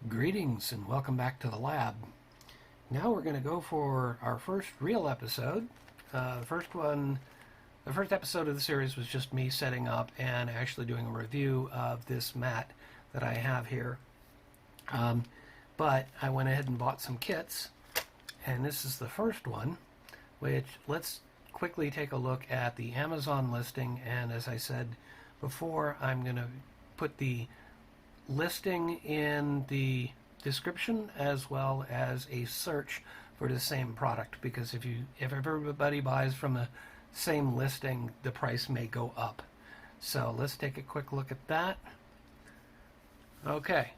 Greetings and welcome back to the lab. Now we're going to go for our first real episode. The first episode of the series was just me setting up and actually doing a review of this mat that I have here. But I went ahead and bought some kits, and this is the first one, which let's quickly take a look at the Amazon listing. And as I said before, I'm going to put the listing in the description as well as a search for the same product, because if everybody buys from the same listing, the price may go up. So let's take a quick look at that. Okay,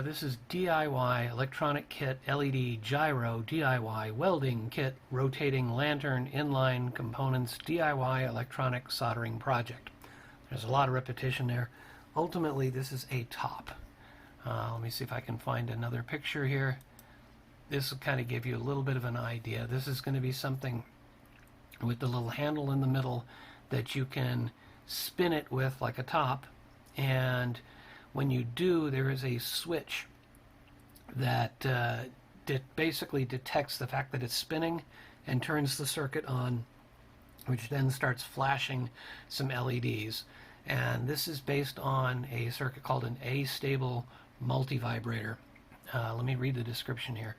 this is DIY electronic kit LED gyro DIY welding kit rotating lantern inline components DIY electronic soldering project. There's a lot of repetition there. Ultimately, this is a top. Let me see if I can find another picture here. This will kind of give you a little bit of an idea. This is going to be something with the little handle in the middle that you can spin it with like a top. And when you do, there is a switch that basically detects the fact that it's spinning and turns the circuit on, which then starts flashing some LEDs. And this is based on a circuit called an A-stable multivibrator. Let me read the description here.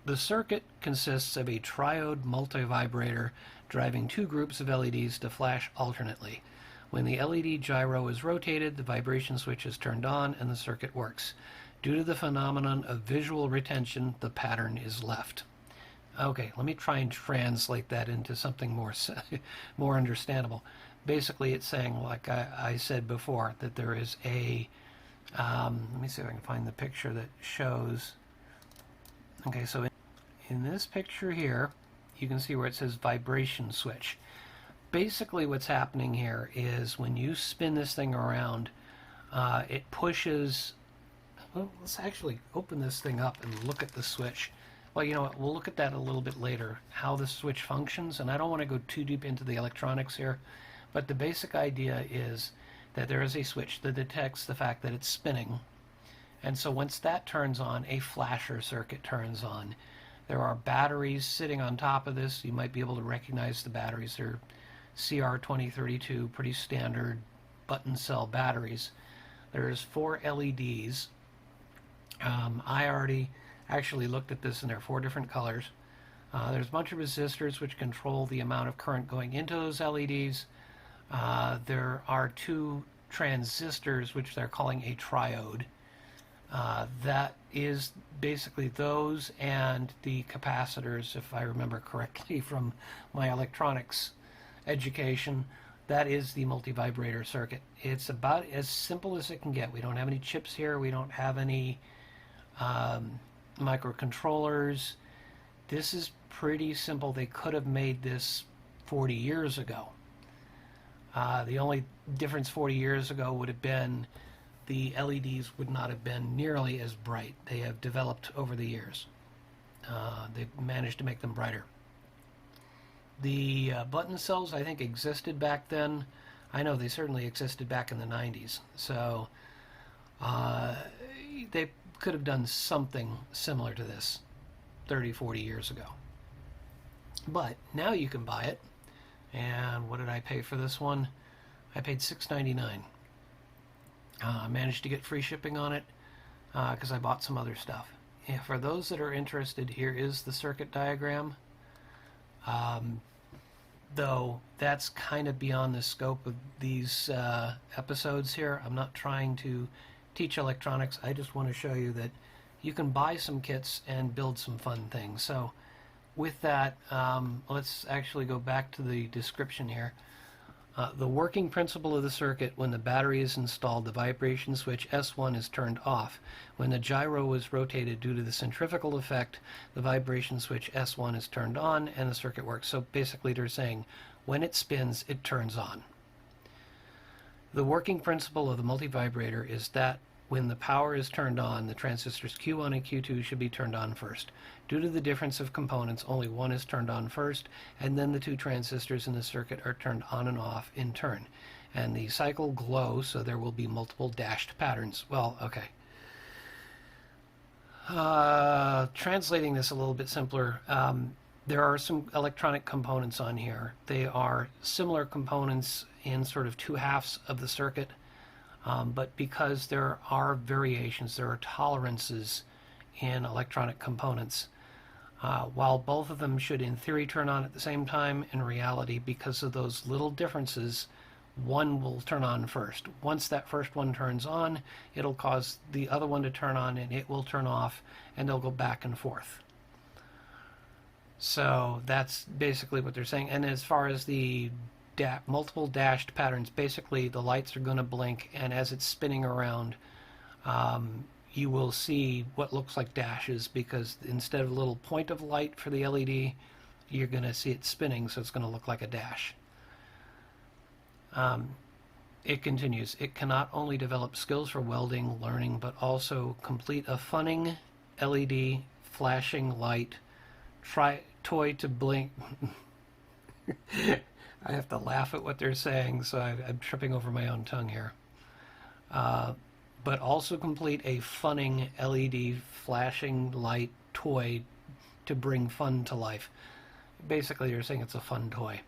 The circuit consists of a triode multivibrator driving two groups of LEDs to flash alternately. When the LED gyro is rotated, the vibration switch is turned on and the circuit works. Due to the phenomenon of visual retention, the pattern is left. Okay, let me try and translate that into something more understandable. Basically, it's saying, like I said before, that there is a, let me see if I can find the picture that shows. Okay, so in this picture here, you can see where it says vibration switch. Basically, what's happening here is when you spin this thing around, it pushes. Well, let's actually open this thing up and look at the switch. Well, you know what, we'll look at that a little bit later, how the switch functions, and I don't want to go too deep into the electronics here, but the basic idea is that there is a switch that detects the fact that it's spinning, and so once that turns on, a flasher circuit turns on. There are batteries sitting on top of this. You might be able to recognize the batteries. They're CR2032, pretty standard button cell batteries. There's 4 LEDs. I already actually looked at this, and there are 4 different colors. There's a bunch of resistors which control the amount of current going into those LEDs. There are 2 transistors which they're calling a triode. That is basically those and the capacitors, if I remember correctly from my electronics education. That is the multivibrator circuit. It's about as simple as it can get. We don't have any chips here. We don't have any microcontrollers. This is pretty simple. They could have made this 40 years ago. The only difference 40 years ago would have been the LEDs would not have been nearly as bright. They have developed over the years. They've managed to make them brighter. The button cells, I think, existed back then. I know they certainly existed back in the 90s. So they could have done something similar to this 30, 40 years ago. But now you can buy it. And what did I pay for this one? I paid $6.99. I managed to get free shipping on it because I bought some other stuff. Yeah, for those that are interested, here is the circuit diagram. Though that's kind of beyond the scope of these episodes here. I'm not trying to teach electronics. I just want to show you that you can buy some kits and build some fun things. So with that, let's actually go back to the description here. The working principle of the circuit: when the battery is installed, the vibration switch S1 is turned off. When the gyro is rotated due to the centrifugal effect, the vibration switch S1 is turned on and the circuit works. So basically they're saying when it spins, it turns on. The working principle of the multivibrator is that when the power is turned on, the transistors Q1 and Q2 should be turned on first. Due to the difference of components, only one is turned on first, and then the 2 transistors in the circuit are turned on and off in turn. And the cycle glows, so there will be multiple dashed patterns. Well, okay. Translating this a little bit simpler, there are some electronic components on here. They are similar components in sort of two halves of the circuit, but because there are variations, there are tolerances in electronic components. While both of them should in theory turn on at the same time, in reality, because of those little differences, one will turn on first. Once that first one turns on, it'll cause the other one to turn on and it will turn off, and they'll go back and forth. So that's basically what they're saying. And as far as the multiple dashed patterns, basically the lights are going to blink, and as it's spinning around, you will see what looks like dashes, because instead of a little point of light for the LED, you're going to see it spinning, so it's going to look like a dash. It continues. It can not only develop skills for welding, learning, but also complete a funning LED flashing light toy to blink. I have to laugh at what they're saying, so I'm tripping over my own tongue here. But also complete a funning LED flashing light toy to bring fun to life. Basically, you're saying it's a fun toy.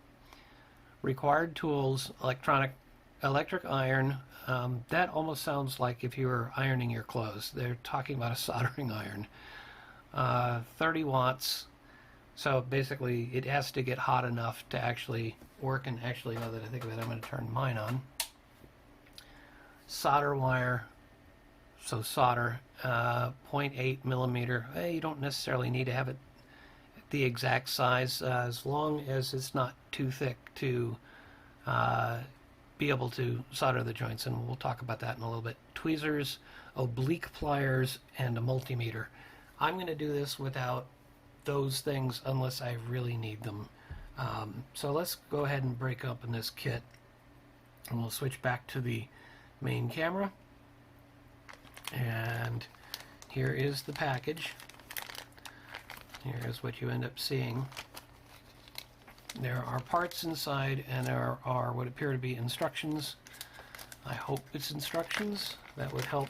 Required tools: electric iron. That almost sounds like if you were ironing your clothes. They're talking about a soldering iron. 30 watts. So basically, it has to get hot enough to actually work. And actually, now that I think of it, I'm going to turn mine on. Solder wire. So solder, 0.8 millimeter. You don't necessarily need to have it the exact size, as long as it's not too thick to be able to solder the joints, and we'll talk about that in a little bit. Tweezers, oblique pliers, and a multimeter. I'm going to do this without those things unless I really need them. So let's go ahead and break open this kit, and we'll switch back to the main camera. And here is the package. Here is what you end up seeing. There are parts inside, and there are what appear to be instructions. I hope it's instructions. That would help.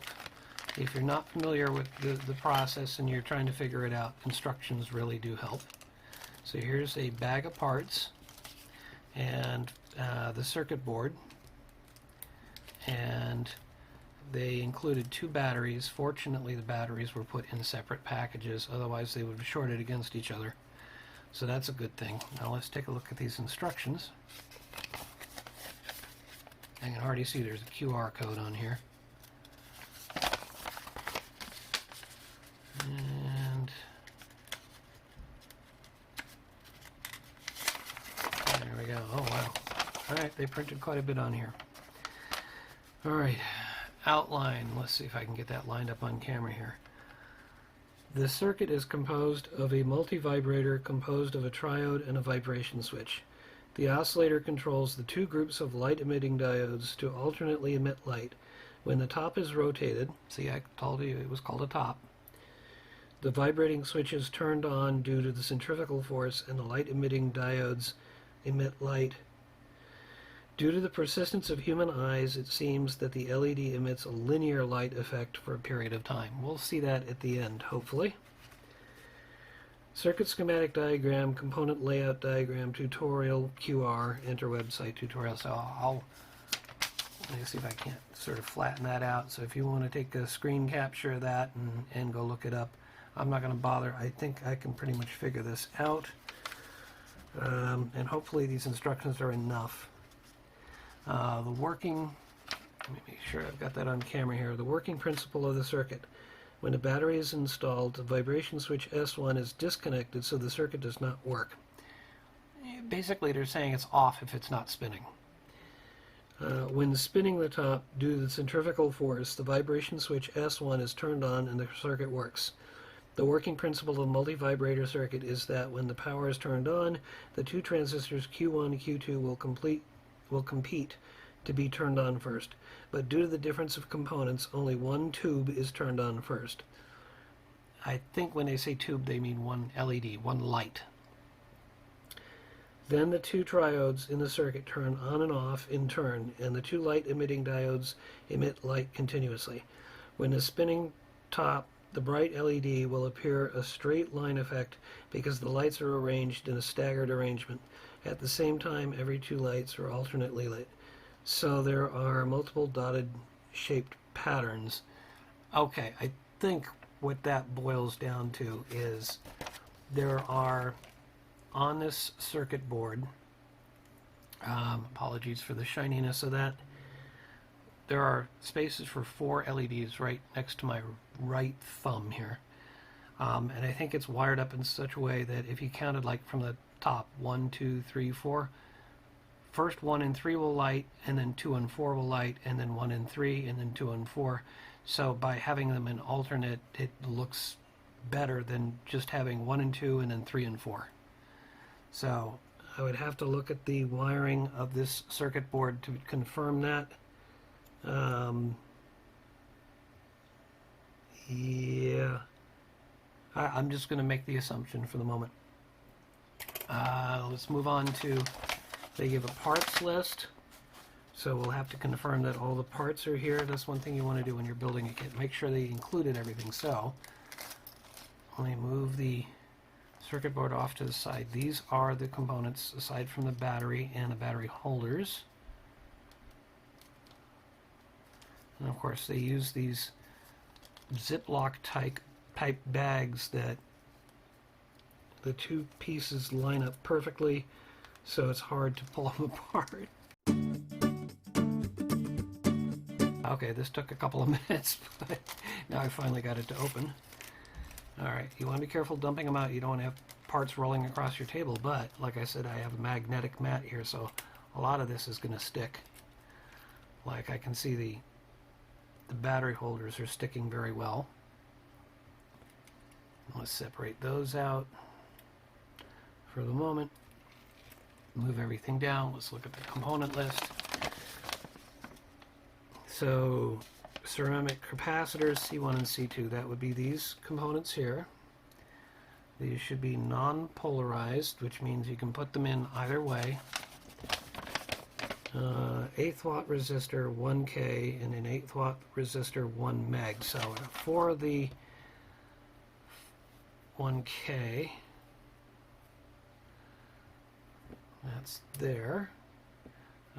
If you're not familiar with the process and you're trying to figure it out, instructions really do help. So here's a bag of parts, and the circuit board, and they included 2 batteries. Fortunately, the batteries were put in separate packages, otherwise they would have shorted against each other. So that's a good thing. Now let's take a look at these instructions. I can already see there's a QR code on here. And there we go. Oh wow. Alright, they printed quite a bit on here. Alright. Outline. Let's see if I can get that lined up on camera here. The circuit is composed of a multivibrator composed of a triode and a vibration switch. The oscillator controls the 2 groups of light-emitting diodes to alternately emit light. When the top is rotated, see, I told you it was called a top, the vibrating switch is turned on due to the centrifugal force, and the light-emitting diodes emit light. Due to the persistence of human eyes, it seems that the LED emits a linear light effect for a period of time. We'll see that at the end, hopefully. Circuit schematic diagram, component layout diagram, tutorial, QR, enter website tutorial. So let me see if I can't sort of flatten that out. So if you want to take a screen capture of that and go look it up, I'm not going to bother. I think I can pretty much figure this out. And hopefully these instructions are enough. Let me make sure I've got that on camera here. The working principle of the circuit. When the battery is installed, the vibration switch S1 is disconnected, so the circuit does not work. Basically, they're saying it's off if it's not spinning. When spinning the top, due to the centrifugal force, the vibration switch S1 is turned on and the circuit works. The working principle of the multivibrator circuit is that when the power is turned on, the 2 transistors Q1 and Q2 will compete to be turned on first, but due to the difference of components, only one tube is turned on first. I think when they say tube, they mean one LED, one light. Then the 2 triodes in the circuit turn on and off in turn, and the 2 light-emitting diodes emit light continuously. When the spinning top the bright LED will appear a straight line effect because the lights are arranged in a staggered arrangement. At the same time, every two lights are alternately lit. So there are multiple dotted shaped patterns. Okay, I think what that boils down to is there are, on this circuit board, apologies for the shininess of that, there are spaces for 4 LEDs right next to my right thumb here. And I think it's wired up in such a way that if you counted like from the top, 1, 2, 3, 4, first 1 and 3 will light, and then 2 and 4 will light, and then 1 and 3, and then 2 and 4. So by having them in alternate, it looks better than just having 1 and 2 and then 3 and 4. So I would have to look at the wiring of this circuit board to confirm that. Yeah, I'm just going to make the assumption for the moment. Let's move on to, they give a parts list, so we'll have to confirm that all the parts are here. That's one thing you want to do when you're building a kit. Make sure they included everything. So let me move the circuit board off to the side. These are the components aside from the battery and the battery holders. And of course they use these Ziploc type bags that the two pieces line up perfectly, so it's hard to pull them apart. Okay, this took a couple of minutes, but now I finally got it to open. Alright, you want to be careful dumping them out. You don't want to have parts rolling across your table, but like I said, I have a magnetic mat here, so a lot of this is going to stick. Like I can see the battery holders are sticking very well. Let's separate those out for the moment. Move everything down. Let's look at the component list. So ceramic capacitors C1 and C2, that would be these components here. These should be non-polarized, which means you can put them in either way. 8th watt resistor 1K and an 8th watt resistor 1 meg. So for the 1K, that's there.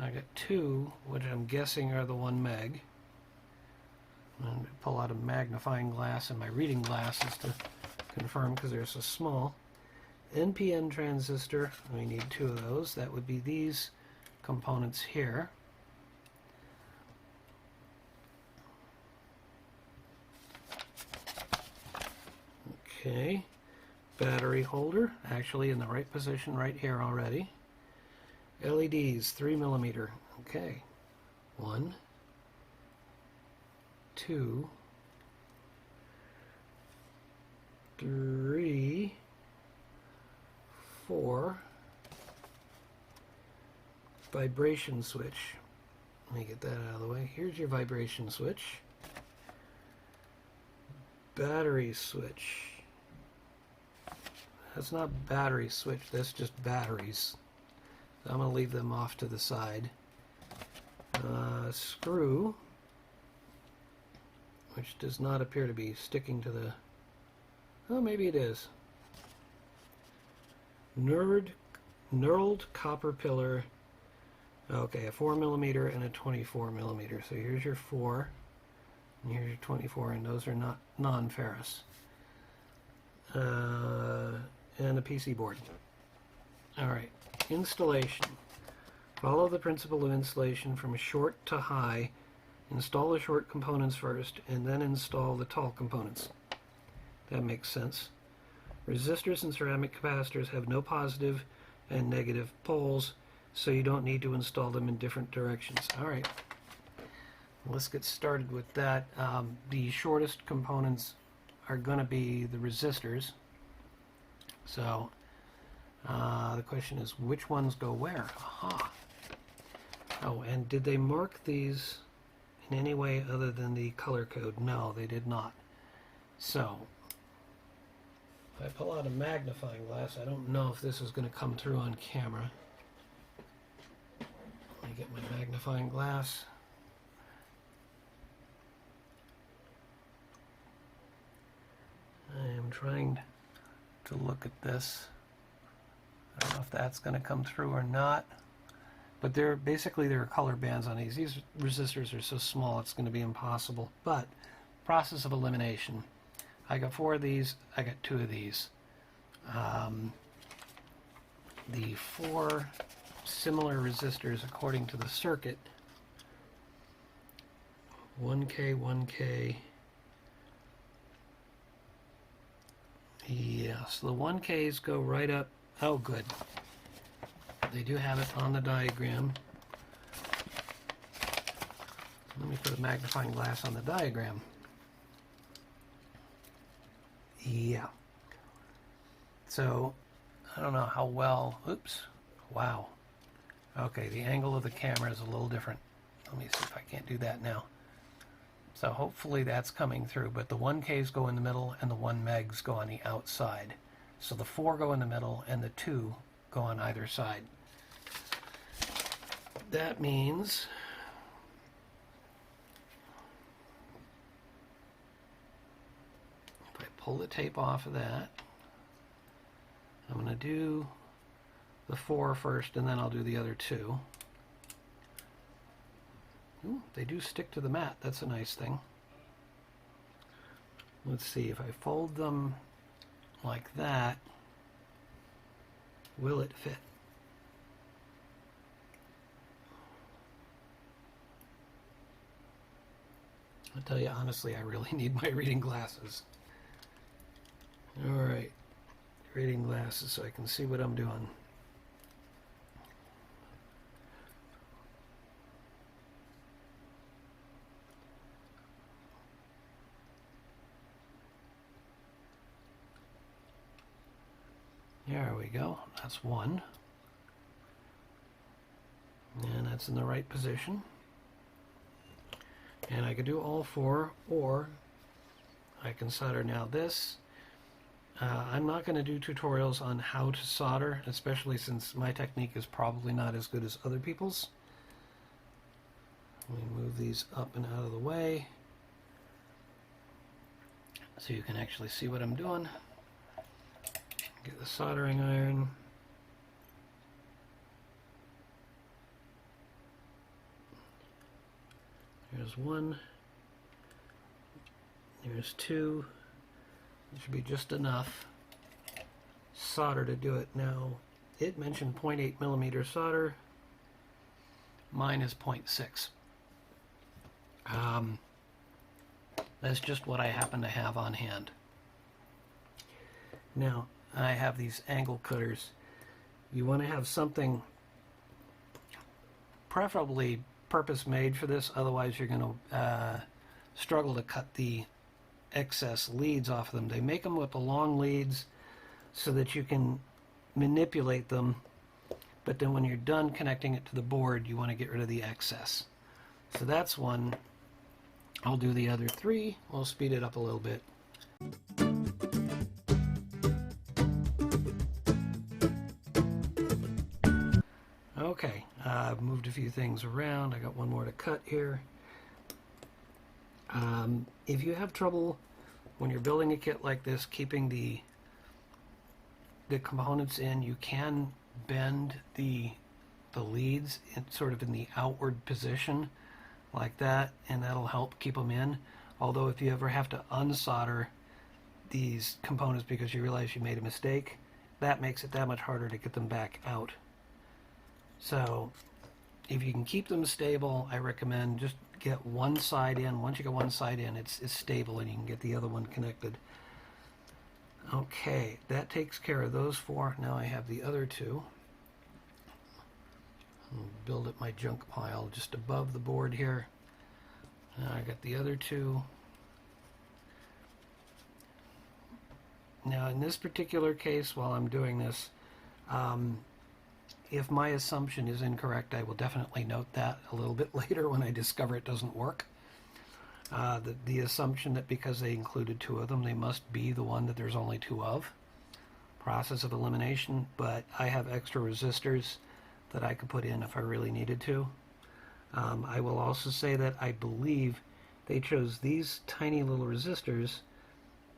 I got 2, which I'm guessing are the 1 meg. I'm going to pull out a magnifying glass and my reading glasses to confirm because they're so small. NPN transistor, we need 2 of those. That would be these components here. Okay, battery holder, actually in the right position right here already. LEDs, 3mm. Okay, 1, 2, 3, 4. Vibration switch. Let me get that out of the way. Here's your vibration switch. Battery switch. That's not battery switch, that's just batteries. So I'm going to leave them off to the side. Screw, which does not appear to be sticking to the... Oh, maybe it is. Knurled copper pillar. Okay, a 4mm and a 24mm. So here's your 4, and here's your 24, and those are not non-ferrous. And a PC board. Alright, installation. Follow the principle of installation from short to high. Install the short components first, and then install the tall components. That makes sense. Resistors and ceramic capacitors have no positive and negative poles, so you don't need to install them in different directions. Alright, let's get started with that. The shortest components are going to be the resistors. So the question is, which ones go where? Aha! Oh, and did they mark these in any way other than the color code? No, they did not. So if I pull out a magnifying glass, I don't know if this is going to come through on camera. Let me get my magnifying glass. I'm trying to look at this. I don't know if that's going to come through or not. But there are color bands on these. These resistors are so small it's going to be impossible. But process of elimination. I got 4 of these. I got 2 of these. The 4 similar resistors according to the circuit. 1K, 1K. Yeah, so the 1Ks go right up. Oh, good. They do have it on the diagram. Let me put a magnifying glass on the diagram. Yeah. So, I don't know how well... Oops. Wow. Okay, the angle of the camera is a little different. Let me see if I can't do that now. So hopefully that's coming through, but the 1Ks go in the middle and the 1 megs go on the outside. So the 4 go in the middle and the 2 go on either side. That means if I pull the tape off of that, I'm going to do the 4 first and then I'll do the other 2. Ooh, they do stick to the mat. That's a nice thing. Let's see, if I fold them like that, will it fit? I'll tell you honestly, I really need my reading glasses. Alright, reading glasses so I can see what I'm doing. There we go. That's 1. And that's in the right position. And I could do all 4, or I can solder now this. I'm not going to do tutorials on how to solder, especially since my technique is probably not as good as other people's. Let me move these up and out of the way so you can actually see what I'm doing. Get the soldering iron. There's 1. There's 2. It should be just enough solder to do it. Now, it mentioned 0.8 millimeter solder. Mine is 0.6. That's just what I happen to have on hand. Now, I have these angle cutters. You want to have something preferably purpose-made for this, otherwise you're going to struggle to cut the excess leads off of them. They make them with the long leads so that you can manipulate them, but then when you're done connecting it to the board, you want to get rid of the excess. So that's 1. I'll do the other 3. We'll speed it up a little bit. Okay, I've moved a few things around. I got 1 more to cut here. If you have trouble when you're building a kit like this, keeping the components in, you can bend the leads sort of in the outward position like that, and that'll help keep them in. Although if you ever have to unsolder these components because you realize you made a mistake, that makes it that much harder to get them back out. So if you can keep them stable, I recommend just get one side in. Once you get one side in, it's stable and you can get the other one connected. Okay, that takes care of those 4. Now I have the other 2. I'll build up my junk pile just above the board here. Now I got the other 2. Now in this particular case, while I'm doing this, if my assumption is incorrect, I will definitely note that a little bit later when I discover it doesn't work. The assumption that because they included 2 of them, they must be the one that there's only 2 of. Process of elimination, but I have extra resistors that I could put in if I really needed to. I will also say that I believe they chose these tiny little resistors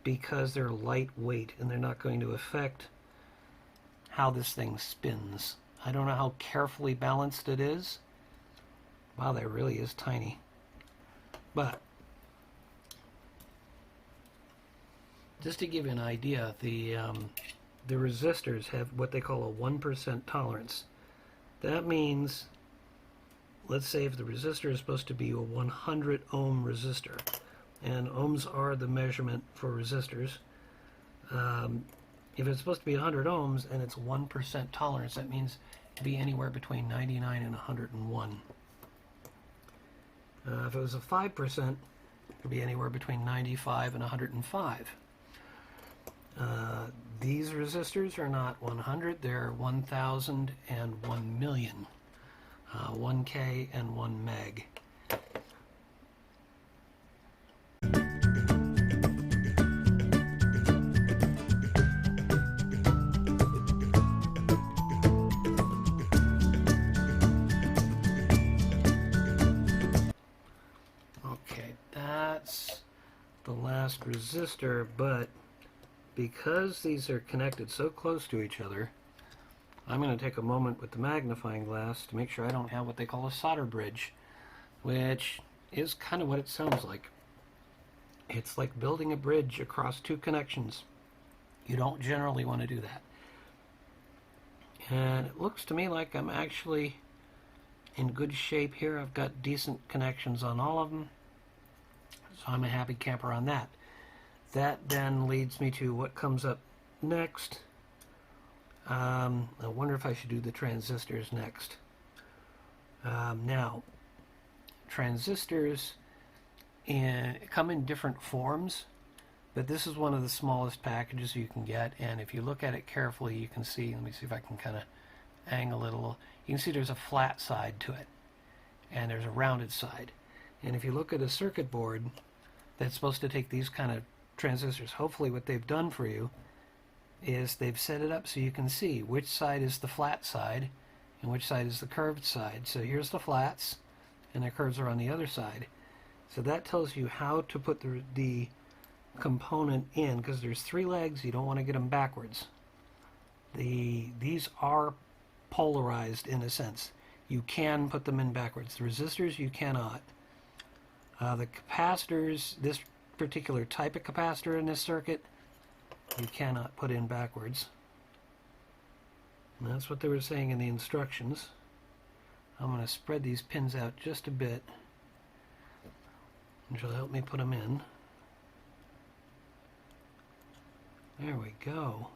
because they're lightweight and they're not going to affect how this thing spins. I don't know how carefully balanced it is. Wow, that really is tiny. But just to give you an idea, the resistors have what they call a 1% tolerance. That means, let's say if the resistor is supposed to be a 100 ohm resistor, and ohms are the measurement for resistors. If it's supposed to be 100 ohms and it's 1% tolerance, that means it'd be anywhere between 99 and 101. If it was a 5%, it'd be anywhere between 95 and 105. These resistors are not 100, they're 1,000 and 1 million. 1K and 1 meg. Okay, that's the last resistor, but because these are connected so close to each other, I'm going to take a moment with the magnifying glass to make sure I don't have what they call a solder bridge, which is kind of what it sounds like. It's like building a bridge across two connections. You don't generally want to do that. And it looks to me like I'm actually in good shape here. I've got decent connections on all of them, so I'm a happy camper on that. That then leads me to what comes up next. I wonder if I should do the transistors next. Now, transistors come in different forms, but this is one of the smallest packages you can get, and if you look at it carefully, you can see, let me see if I can kind of angle it a little. You can see there's a flat side to it, and there's a rounded side. And if you look at a circuit board that's supposed to take these kind of transistors, hopefully what they've done for you is they've set it up so you can see which side is the flat side and which side is the curved side. So here's the flats and the curves are on the other side. So that tells you how to put the component in, because there's three legs, you don't want to get them backwards. These are polarized in a sense. You can put them in backwards. The resistors you cannot. The capacitors, this particular type of capacitor in this circuit, you cannot put in backwards. And that's what they were saying in the instructions. I'm going to spread these pins out just a bit, which will help me put them in. There we go.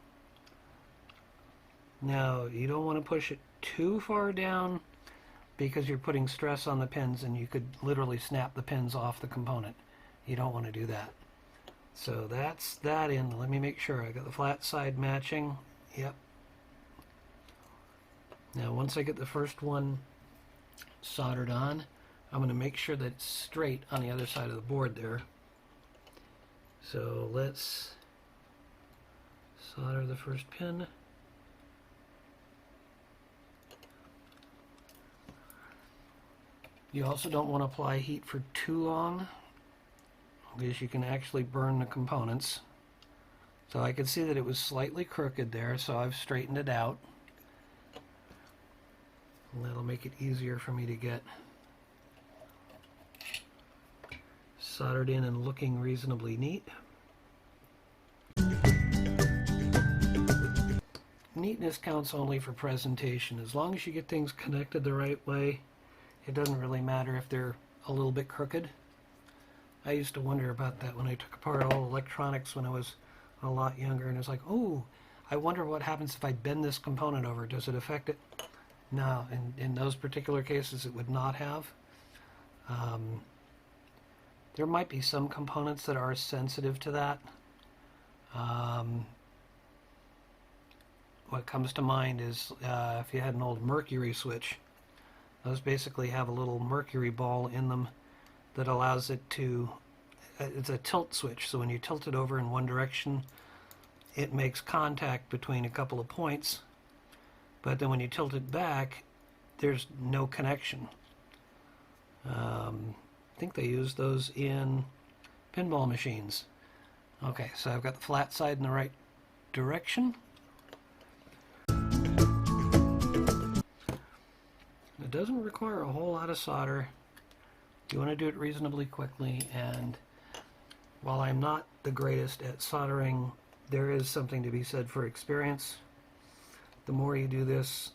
Now, you don't want to push it too far down because you're putting stress on the pins and you could literally snap the pins off the component. You don't want to do that. So that's that in. Let me make sure I got the flat side matching. Yep. Now once I get the first one soldered on, I'm going to make sure that it's straight on the other side of the board there. So let's solder the first pin. You also don't want to apply heat for too long, because you can actually burn the components. So I could see that it was slightly crooked there, so I've straightened it out. And that'll make it easier for me to get soldered in and looking reasonably neat. Neatness counts only for presentation. As long as you get things connected the right way, it doesn't really matter if they're a little bit crooked. I used to wonder about that when I took apart all electronics when I was a lot younger, and it's like, oh, I wonder what happens if I bend this component over. Does it affect it? No, in those particular cases it would not have. There might be some components that are sensitive to that. What comes to mind is if you had an old mercury switch, those basically have a little mercury ball in them that allows it to, it's a tilt switch, so when you tilt it over in one direction, it makes contact between a couple of points, but then when you tilt it back, there's no connection. I think they use those in pinball machines. Okay, so I've got the flat side in the right direction. It doesn't require a whole lot of solder. You want to do it reasonably quickly, and while I'm not the greatest at soldering, there is something to be said for experience. The more you do this,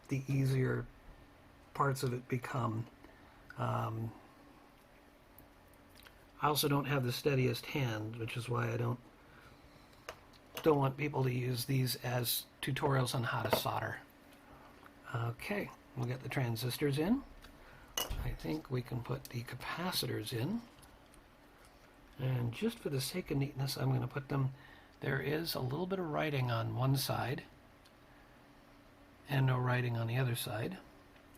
the easier parts of it become. I also don't have the steadiest hand, which is why I don't want people to use these as tutorials on how to solder. Okay, we'll get the transistors in. I think we can put the capacitors in. And just for the sake of neatness, I'm going to put them. There is a little bit of writing on one side and no writing on the other side.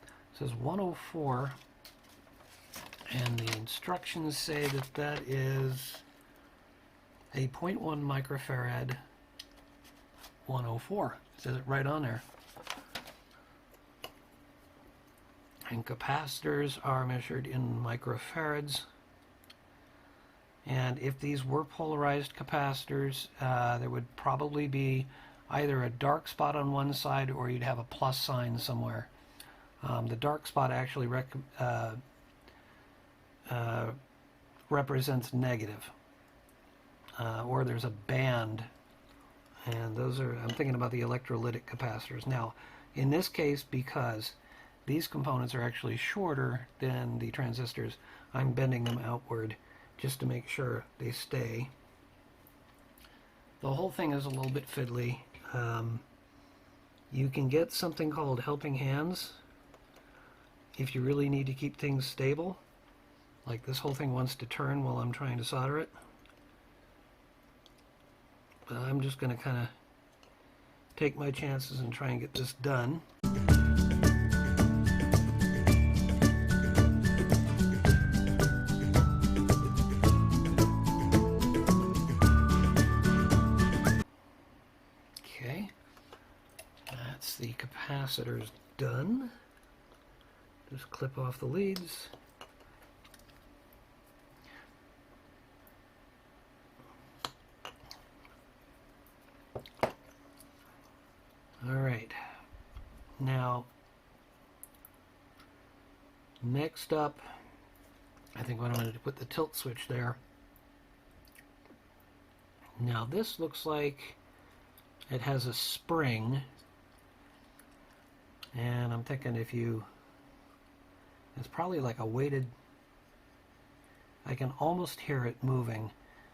It says 104, and the instructions say that that is a 0.1 microfarad 104. It says it right on there. And capacitors are measured in microfarads. And if these were polarized capacitors, there would probably be either a dark spot on one side or you'd have a plus sign somewhere. The dark spot actually represents negative, or there's a band, and those are, I'm thinking about the electrolytic capacitors. Now, in this case, because these components are actually shorter than the transistors, I'm bending them outward just to make sure they stay. The whole thing is a little bit fiddly. You can get something called helping hands if you really need to keep things stable. Like this whole thing wants to turn while I'm trying to solder it. But I'm just going to kind of take my chances and try and get this done. Okay, that's the capacitors done. Just clip off the leads. All right, now next up, I think what I'm going to put the tilt switch there. Now this looks like it has a spring, and I'm thinking if you, it's probably like a weighted, I can almost hear it moving.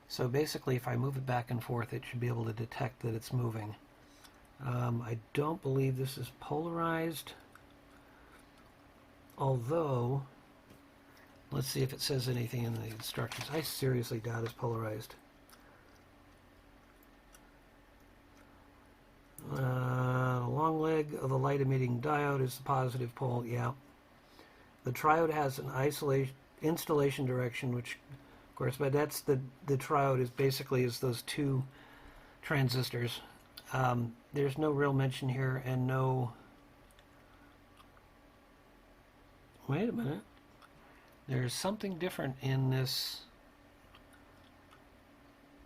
So basically if I move it back and forth, it should be able to detect that it's moving. I don't believe this is polarized, although, let's see if it says anything in the instructions. I seriously doubt it's polarized. The long leg of the light emitting diode is the positive pole, yeah. The triode has an installation direction, which, of course, but that's the triode is basically is those two transistors. There's no real mention here, and no... Wait a minute. There's something different in this...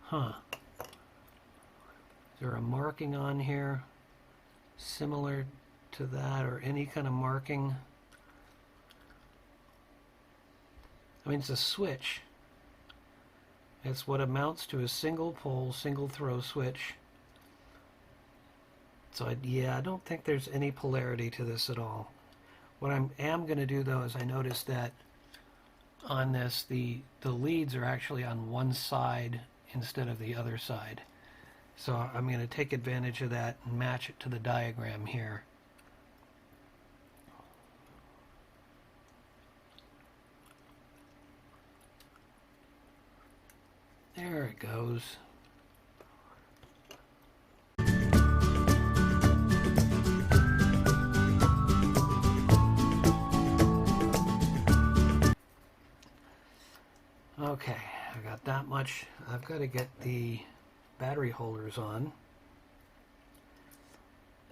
Huh. Is there a marking on here similar to that, or any kind of marking? I mean, it's a switch. It's what amounts to a single pole, single throw switch. So yeah, I don't think there's any polarity to this at all. What I am going to do though is I noticed that on this the leads are actually on one side instead of the other side. So I'm going to take advantage of that and match it to the diagram here. There it goes. Okay, I got that much. I've got to get the battery holders on.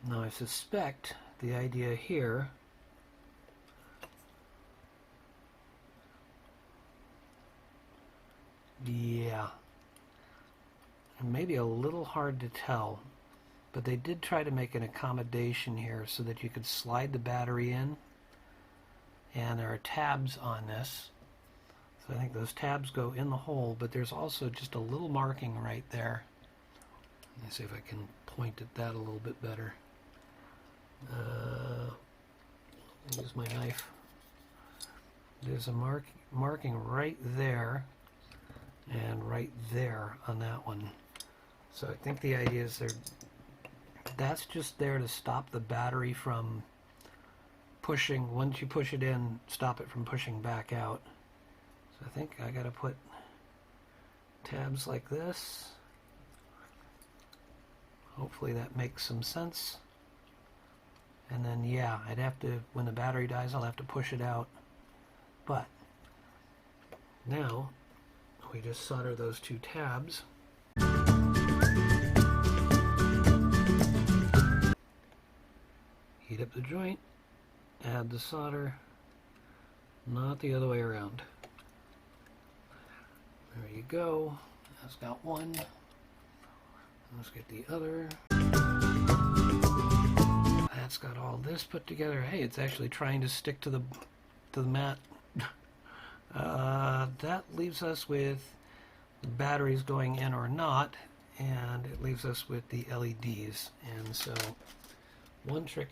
Now I suspect the idea here maybe a little hard to tell, but they did try to make an accommodation here so that you could slide the battery in, and there are tabs on this. So I think those tabs go in the hole, but there's also just a little marking right there. Let me see if I can point at that a little bit better. Use my knife. There's a marking right there and right there on that one. So I think the idea is that's just there to stop the battery from pushing. Once you push it in, stop it from pushing back out. So I think I gotta put tabs like this. Hopefully that makes some sense. And then, yeah, I'd have to, when the battery dies, I'll have to push it out. But now we just solder those two tabs. Heat up the joint, add the solder, not the other way around. There you go. That's got one. Let's get the other. That's got all this put together. Hey, it's actually trying to stick to the mat. That leaves us with the batteries going in or not, and it leaves us with the LEDs. And so one trick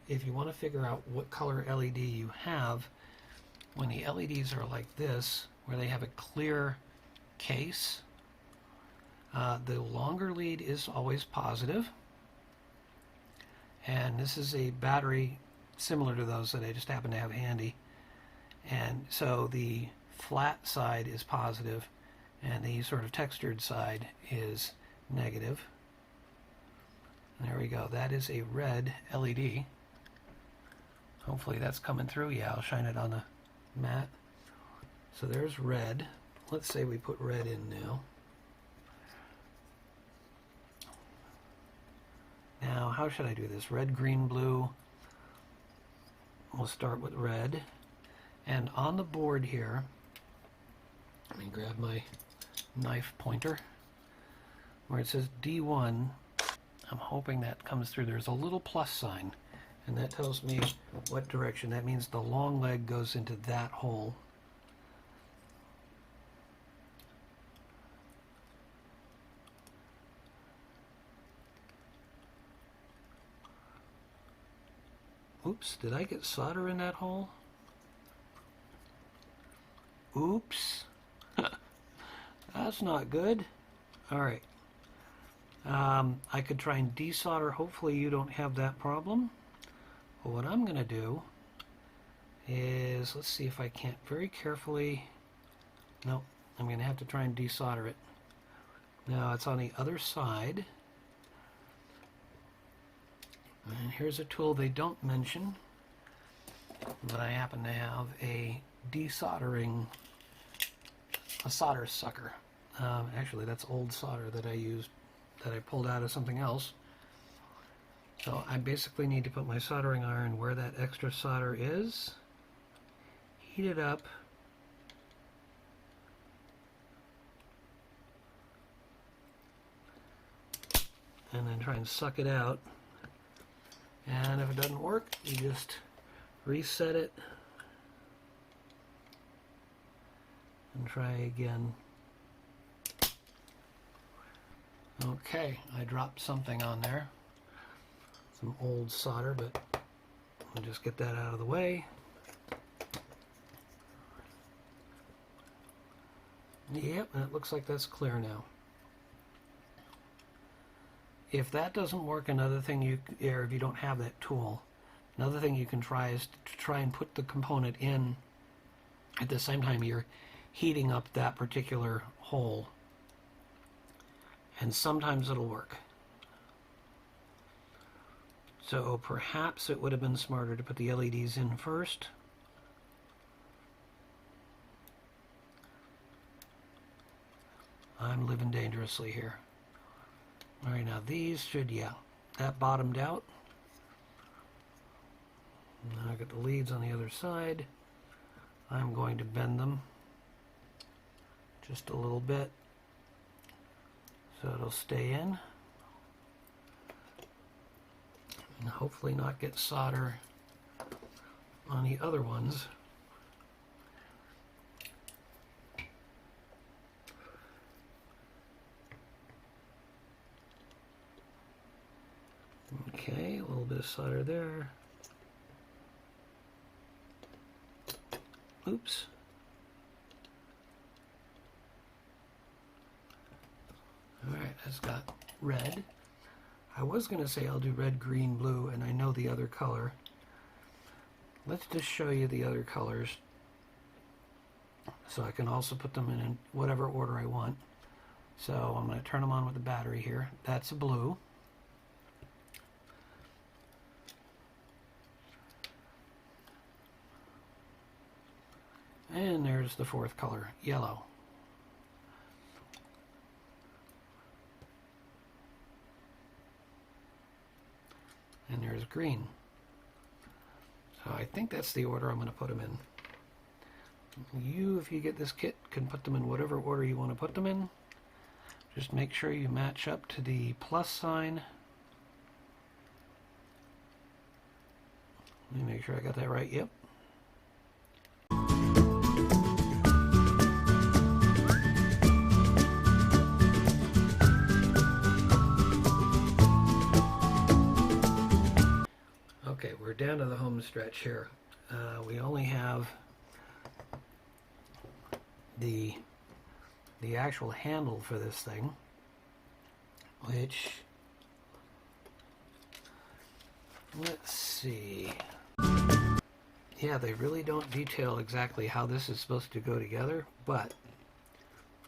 if you want to figure out what color LED you have, when the LEDs are like this, where they have a clear case, the longer lead is always positive. And this is a battery similar to those that I just happen to have handy. And so the flat side is positive, and the sort of textured side is negative. And there we go. That is a red LED. Hopefully that's coming through. Yeah, I'll shine it on the mat. So there's red. Let's say we put red in now. Now, how should I do this? Red, green, blue. We'll start with red. And on the board here, let me grab my knife pointer, where it says D1, I'm hoping that comes through. There's a little plus sign, and that tells me what direction. That means the long leg goes into that hole. Oops, did I get solder in that hole? Oops. That's not good. Alright. I could try and desolder. Hopefully you don't have that problem. But what I'm going to do is, let's see if I can't very carefully... Nope, I'm going to have to try and desolder it. Now it's on the other side. And here's a tool they don't mention, but I happen to have a solder sucker. Actually, that's old solder that I used, that I pulled out of something else. So I basically need to put my soldering iron where that extra solder is, heat it up, and then try and suck it out. And if it doesn't work, you just reset it and try again. Okay, I dropped something on there. Some old solder, but I'll just get that out of the way. Yep, and it looks like that's clear now. If that doesn't work, another thing or if you don't have that tool, another thing you can try is to try and put the component in at the same time you're heating up that particular hole. And sometimes it'll work. So perhaps it would have been smarter to put the LEDs in first. I'm living dangerously here. Alright, now these should, yeah, that bottomed out. Now I got the leads on the other side. I'm going to bend them just a little bit so it'll stay in and hopefully not get solder on the other ones. Okay, a little bit of solder there. Oops. Alright, that's got red. I was going to say I'll do red, green, blue, and I know the other color. Let's just show you the other colors so I can also put them in whatever order I want. So I'm going to turn them on with the battery here. That's a blue. And there's the fourth color, yellow. And there's green. So I think that's the order I'm going to put them in. You, if you get this kit, can put them in whatever order you want to put them in. Just make sure you match up to the plus sign. Let me make sure I got that right. Yep. Okay, we're down to the home stretch here. We only have the actual handle for this thing, which, let's see. Yeah, they really don't detail exactly how this is supposed to go together, but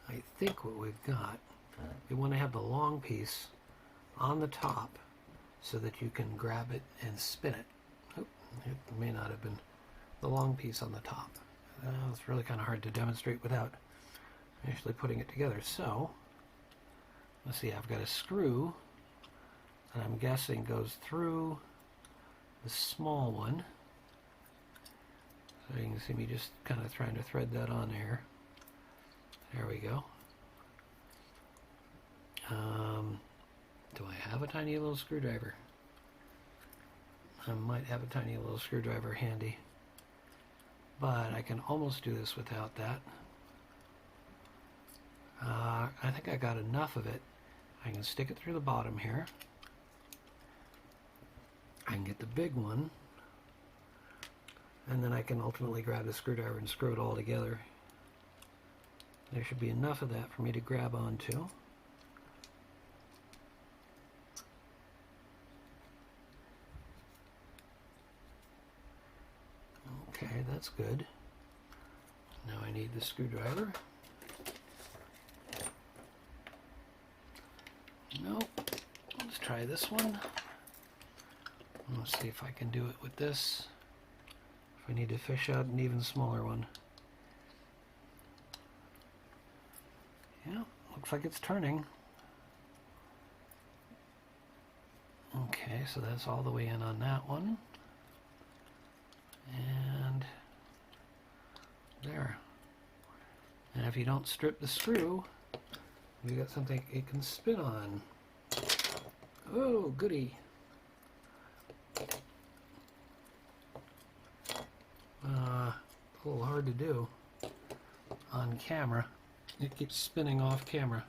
I think what we've got, we want to have the long piece on the top so that you can grab it and spin it. Oh, it may not have been the long piece on the top. It's really kind of hard to demonstrate without actually putting it together. So, let's see, I've got a screw that I'm guessing goes through the small one. So you can see me just kind of trying to thread that on there. There we go. Do I have a tiny little screwdriver? I might have a tiny little screwdriver handy, but I can almost do this without that. I think I got enough of it. I can stick it through the bottom here. I can get the big one, and then I can ultimately grab the screwdriver and screw it all together. There should be enough of that for me to grab onto. Okay, that's good. Now I need the screwdriver. Nope. Let's try this one. Let's see if I can do it with this. If I need to fish out an even smaller one. Yeah, looks like it's turning. Okay, so that's all the way in on that one. And there. And if you don't strip the screw, you got something it can spin on. Oh, goody. A little hard to do on camera. It keeps spinning off camera.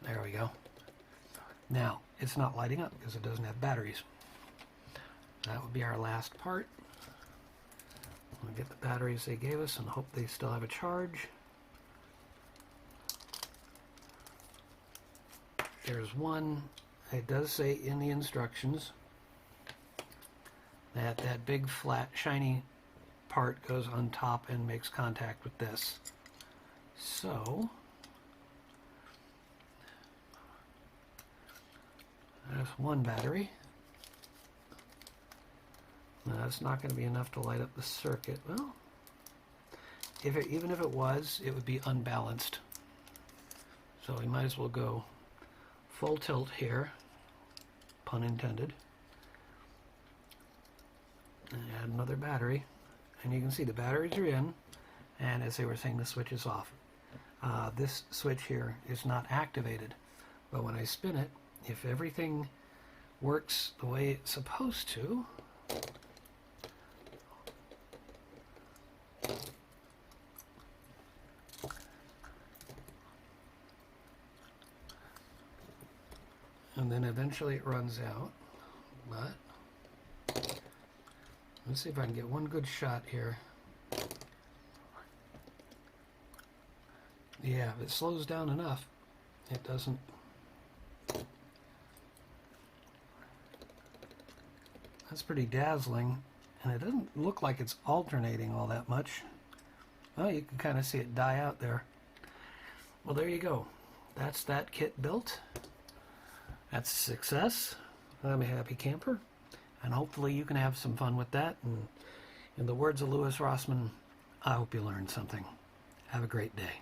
There we go. Now, it's not lighting up because it doesn't have batteries. That would be our last part. We'll get the batteries they gave us and hope they still have a charge. There's one. It does say in the instructions that that big flat shiny part goes on top and makes contact with this. So there's one battery. Now, that's not going to be enough to light up the circuit. Well, even if it was, it would be unbalanced. So we might as well go full tilt here, pun intended, and add another battery. And you can see the batteries are in, and as they were saying, the switch is off. this switch here is not activated. But when I spin it, if everything works the way it's supposed to, and then eventually it runs out. But let's see if I can get one good shot here. Yeah, if it slows down enough, it doesn't. That's pretty dazzling, and it doesn't look like it's alternating all that much. Well, you can kind of see it die out there. Well, there you go. That's that kit built. That's a success. I'm a happy camper, and hopefully you can have some fun with that. And in the words of Louis Rossman, I hope you learned something. Have a great day.